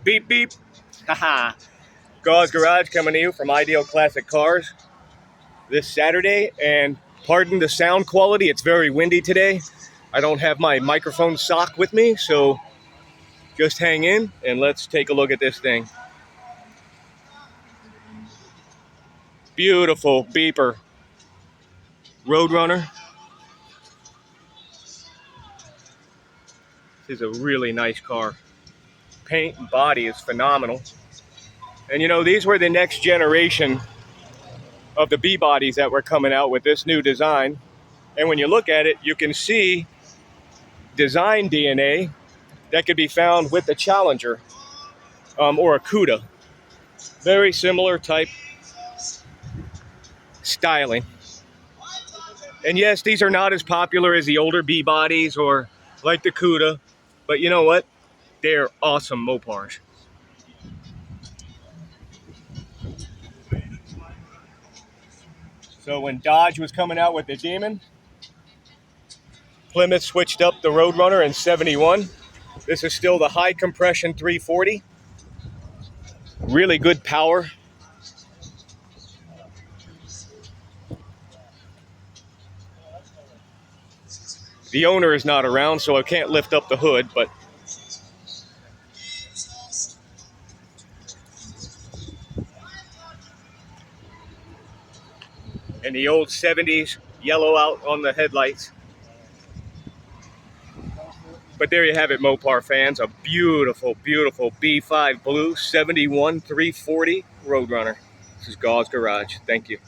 Beep, beep. Haha. Gauze Garage coming to you from Ideal Classic Cars this Saturday. And pardon the sound quality, it's very windy today. I don't have my microphone sock with me, so just hang in and let's take a look at this thing. Beautiful beeper. Roadrunner. This is a really nice car. Paint and body is phenomenal. And you know, these were the next generation of the B-bodies that were coming out with this new design. And when you look at it, you can see design DNA that could be found with the Challenger or a Cuda. Very similar type styling. And yes, these are not as popular as the older B-bodies or like the Cuda, but you know what? They're awesome Mopars. So when Dodge was coming out with the Demon, Plymouth switched up the Roadrunner in '71. This is still the high compression 340. Really good power. The owner is not around, so I can't lift up the hood, but and the old 70s yellow out on the headlights. But there you have it, Mopar fans. A beautiful, beautiful B5 Blue 71 340 Roadrunner. This is Gauze Garage. Thank you.